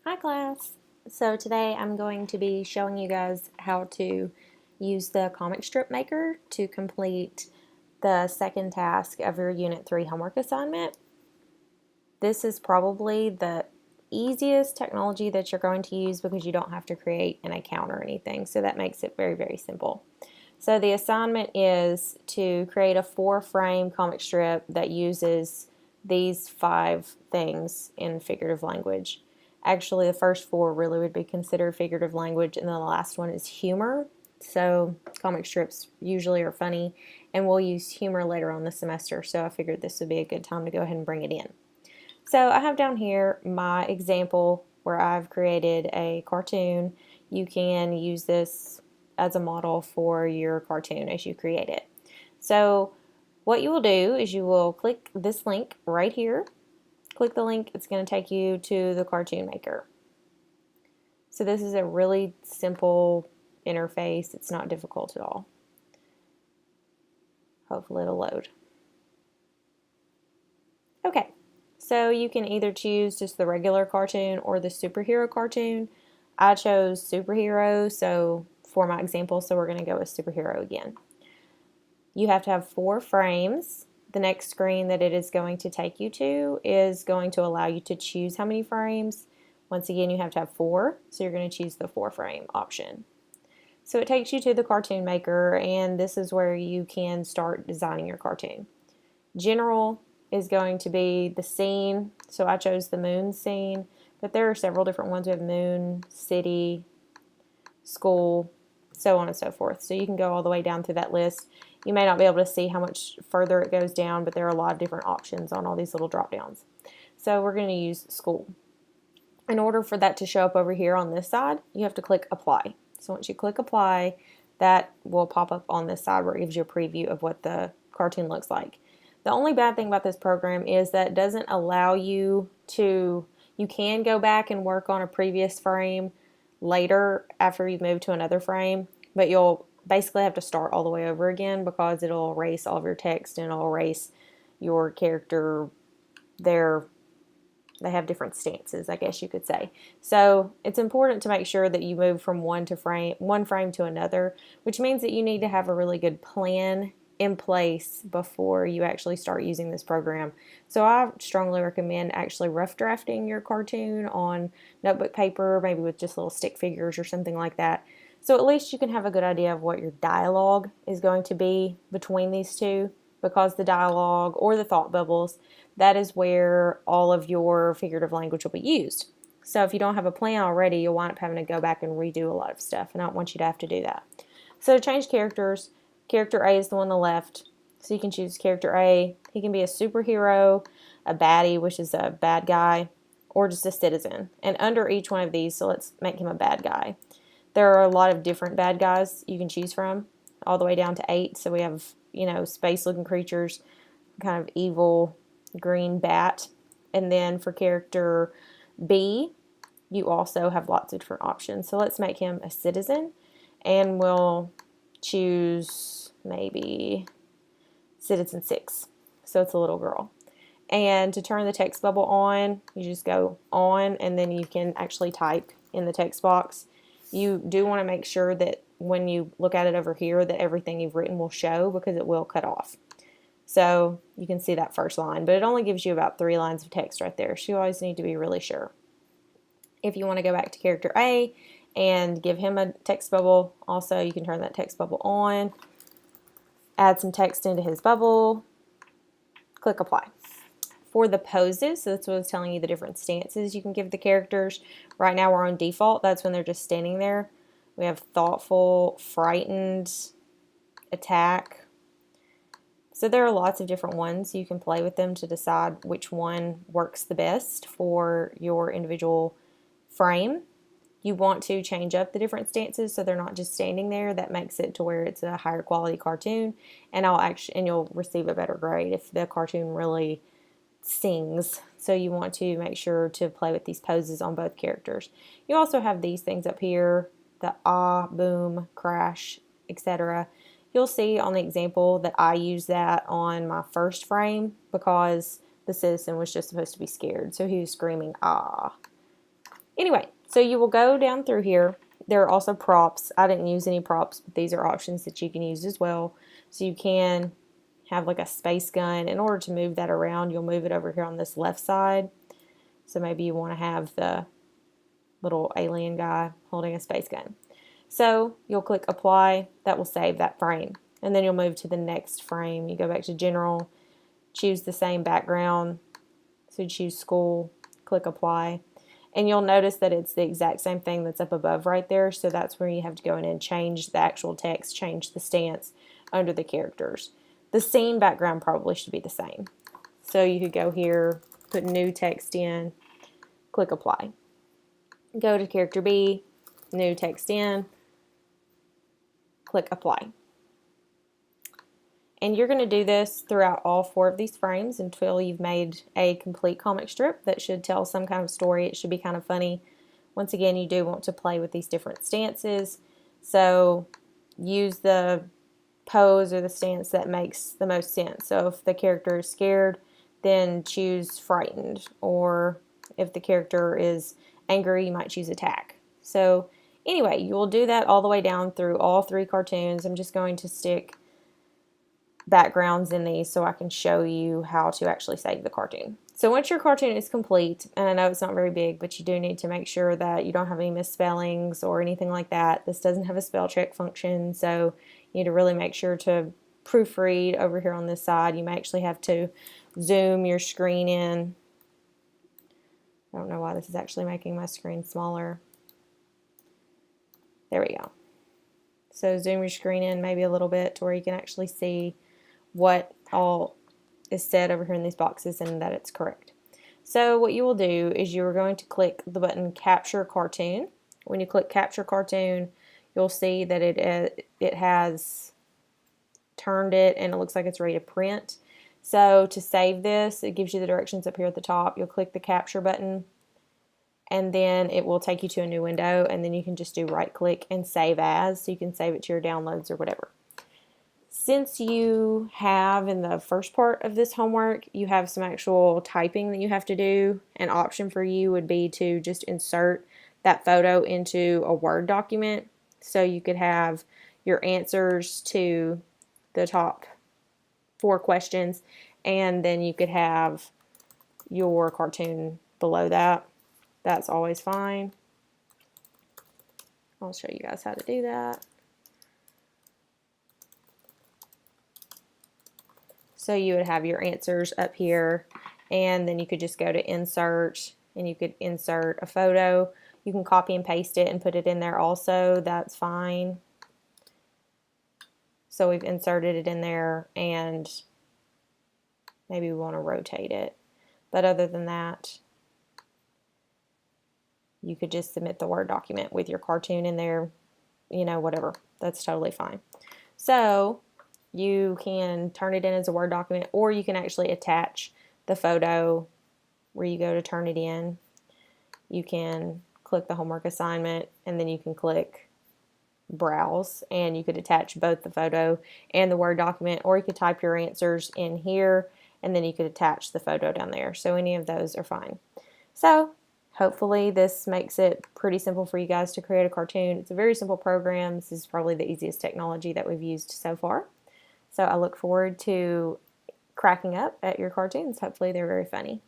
Hi class! So today I'm going to be showing you guys how to use the comic strip maker to complete the second task of your Unit 3 homework assignment. This is probably the easiest technology that you're going to use because you don't have to create an account or anything, so that makes it very, very simple. So the assignment is to create a 4-frame comic strip that uses these 5 things in figurative language. Actually, the first 4 really would be considered figurative language, and then the last one is humor. So comic strips usually are funny, and we'll use humor later on the semester, so I figured this would be a good time to go ahead and bring it in. So I have down here my example where I've created a cartoon. You can use this as a model for your cartoon as you create it. So what you will do is you will click this link right here. Click the link, it's going to take you to the cartoon maker. So this is a really simple interface. It's not difficult at all. Hopefully it'll load. Okay, so you can either choose just the regular cartoon or the superhero cartoon. I chose superhero, so for my example, so we're going to go with superhero again. You have to have 4 frames. The next screen that it is going to take you to is going to allow you to choose how many frames. Once again, you have to have 4, so you're going to choose the 4-frame option. So it takes you to the cartoon maker, and this is where you can start designing your cartoon. General is going to be the scene, so I chose the moon scene, but there are several different ones. We have moon, city, school, so on and so forth. So you can go all the way down through that list. You may not be able to see how much further it goes down, but there are a lot of different options on all these little drop downs. So we're going to use school. In order for that to show up over here on this side, you have to click apply. So once you click apply, that will pop up on this side where it gives you a preview of what the cartoon looks like. The only bad thing about this program is that it doesn't allow you to, you can go back and work on a previous frame later after you've moved to another frame, but you'll basically have to start all the way over again because it'll erase all of your text and it'll erase your character. They have different stances, I guess you could say. So it's important to make sure that you move from one frame to another, which means that you need to have a really good plan in place before you actually start using this program. So I strongly recommend actually rough drafting your cartoon on notebook paper, maybe with just little stick figures or something like that. So at least you can have a good idea of what your dialogue is going to be between these two, because the dialogue or the thought bubbles, that is where all of your figurative language will be used. So if you don't have a plan already, you'll wind up having to go back and redo a lot of stuff, and I don't want you to have to do that. So to change characters, character A is the one on the left. So you can choose character A. He can be a superhero, a baddie, which is a bad guy, or just a citizen. And under each one of these, so let's make him a bad guy. There are a lot of different bad guys you can choose from, all the way down to 8. So we have, space-looking creatures, kind of evil green bat. And then for character B, you also have lots of different options. So let's make him a citizen, and we'll choose maybe citizen 6. So it's a little girl. And to turn the text bubble on, you just go on, and then you can actually type in the text box. You do want to make sure that when you look at it over here that everything you've written will show, because it will cut off. So you can see that first line, but it only gives you about 3 lines of text right there. So you always need to be really sure. If you want to go back to character A and give him a text bubble, also you can turn that text bubble on, add some text into his bubble, click apply. For the poses, so that's what I was telling you, the different stances you can give the characters. Right now we're on default. That's when they're just standing there. We have thoughtful, frightened, attack. So there are lots of different ones. You can play with them to decide which one works the best for your individual frame. You want to change up the different stances so they're not just standing there. That makes it to where it's a higher quality cartoon, and you'll receive a better grade if the cartoon really sings. So you want to make sure to play with these poses on both characters. You also have these things up here, the boom, crash, etc. You'll see on the example that I use that on my first frame because the citizen was just supposed to be scared, so he was screaming ah. Anyway, so you will go down through here. There are also props. I didn't use any props, but these are options that you can use as well. So you can have like a space gun. In order to move that around, you'll move it over here on this left side. So maybe you want to have the little alien guy holding a space gun. So you'll click apply. That will save that frame. And then you'll move to the next frame. You go back to general, choose the same background. So choose school, click apply. And you'll notice that it's the exact same thing that's up above right there. So that's where you have to go in and change the actual text, change the stance under the characters. The scene background probably should be the same. So you could go here, put new text in, click apply. Go to character B, new text in, click apply. And you're going to do this throughout all 4 of these frames until you've made a complete comic strip that should tell some kind of story. It should be kind of funny. Once again, you do want to play with these different stances. So use the pose or the stance that makes the most sense. So if the character is scared, then choose frightened. Or if the character is angry, you might choose attack. So anyway, you will do that all the way down through all 3 cartoons. I'm just going to stick backgrounds in these so I can show you how to actually save the cartoon. So once your cartoon is complete, and I know it's not very big, but you do need to make sure that you don't have any misspellings or anything like that. This doesn't have a spell check function, so you need to really make sure to proofread over here on this side. You may actually have to zoom your screen in. I don't know why this is actually making my screen smaller. There we go. So zoom your screen in maybe a little bit to where you can actually see what all is said over here in these boxes and that it's correct. So what you will do is you are going to click the button Capture Cartoon. When you click Capture Cartoon, you'll see that it has turned it and it looks like it's ready to print. So to save this, it gives you the directions up here at the top. You'll click the Capture button and then it will take you to a new window, and then you can just do right click and save as, so you can save it to your downloads or whatever. Since you have in the first part of this homework, you have some actual typing that you have to do, an option for you would be to just insert that photo into a Word document. So you could have your answers to the top 4 questions, and then you could have your cartoon below that. That's always fine. I'll show you guys how to do that. So you would have your answers up here, and then you could just go to insert, and you could insert a photo. You can copy and paste it and put it in there also. That's fine. So we've inserted it in there, and maybe we want to rotate it. But other than that, you could just submit the Word document with your cartoon in there, you know, whatever. That's totally fine. So you can turn it in as a Word document, or you can actually attach the photo where you go to turn it in. You can click the homework assignment, and then you can click browse, and you could attach both the photo and the Word document, or you could type your answers in here, and then you could attach the photo down there. So any of those are fine. So hopefully this makes it pretty simple for you guys to create a cartoon. It's a very simple program. This is probably the easiest technology that we've used so far. So I look forward to cracking up at your cartoons. Hopefully they're very funny.